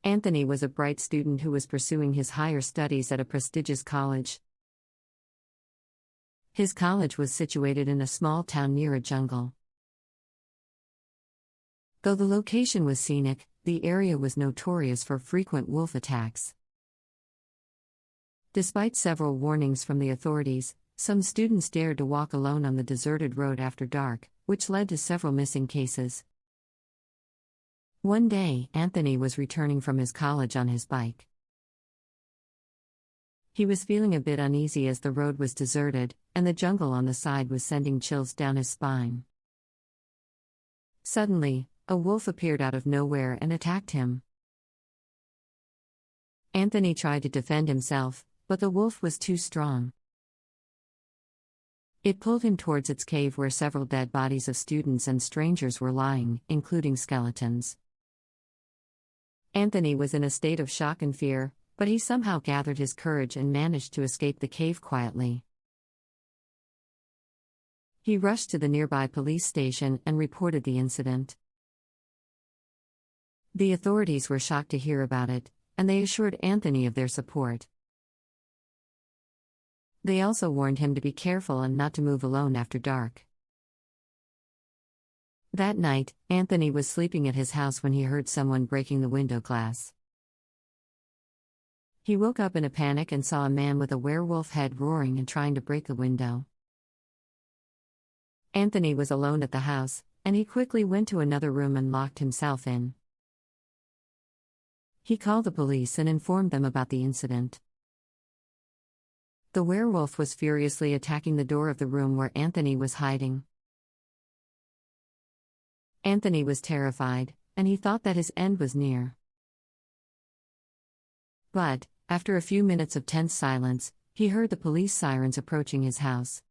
Anthony was a bright student who was pursuing his higher studies at a prestigious college. His college was situated in a small town near a jungle. Though the location was scenic, the area was notorious for frequent wolf attacks. Despite several warnings from the authorities, some students dared to walk alone on the deserted road after dark, which led to several missing cases. One day, Anthony was returning from his college on his bike. He was feeling a bit uneasy as the road was deserted, and the jungle on the side was sending chills down his spine. Suddenly, a wolf appeared out of nowhere and attacked him. Anthony tried to defend himself, but the wolf was too strong. It pulled him towards its cave where several dead bodies of students and strangers were lying, including skeletons. Anthony was in a state of shock and fear, but he somehow gathered his courage and managed to escape the cave quietly. He rushed to the nearby police station and reported the incident. The authorities were shocked to hear about it, and they assured Anthony of their support. They also warned him to be careful and not to move alone after dark. That night, Anthony was sleeping at his house when he heard someone breaking the window glass. He woke up in a panic and saw a man with a werewolf head roaring and trying to break the window. Anthony was alone at the house, and he quickly went to another room and locked himself in. He called the police and informed them about the incident. The werewolf was furiously attacking the door of the room where Anthony was hiding. Anthony was terrified, and he thought that his end was near. But, after a few minutes of tense silence, he heard the police sirens approaching his house.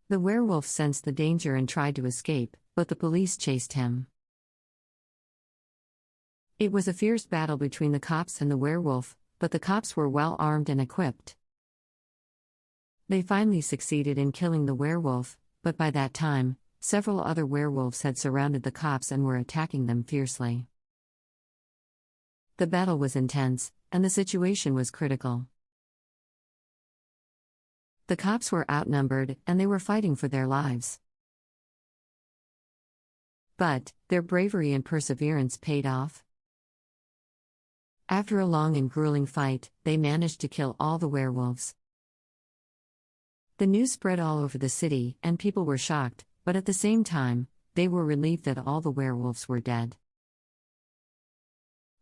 The werewolf sensed the danger and tried to escape, but the police chased him. It was a fierce battle between the cops and the werewolf, but the cops were well armed and equipped. They finally succeeded in killing the werewolf, but by that time, several other werewolves had surrounded the cops and were attacking them fiercely. The battle was intense, and the situation was critical. The cops were outnumbered, and they were fighting for their lives. But, their bravery and perseverance paid off. After a long and grueling fight, they managed to kill all the werewolves. The news spread all over the city, and people were shocked, but at the same time, they were relieved that all the werewolves were dead.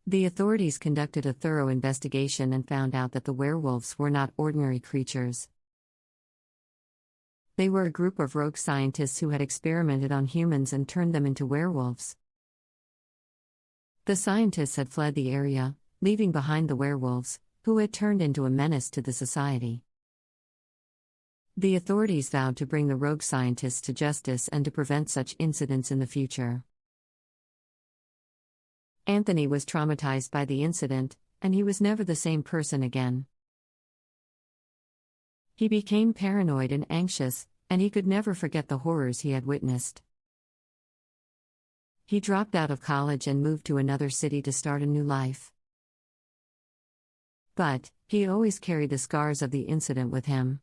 The authorities conducted a thorough investigation and found out that the werewolves were not ordinary creatures. They were a group of rogue scientists who had experimented on humans and turned them into werewolves. The scientists had fled the area, leaving behind the werewolves, who had turned into a menace to the society. The authorities vowed to bring the rogue scientists to justice and to prevent such incidents in the future. Anthony was traumatized by the incident, and he was never the same person again. He became paranoid and anxious, and he could never forget the horrors he had witnessed. He dropped out of college and moved to another city to start a new life. But, he always carried the scars of the incident with him.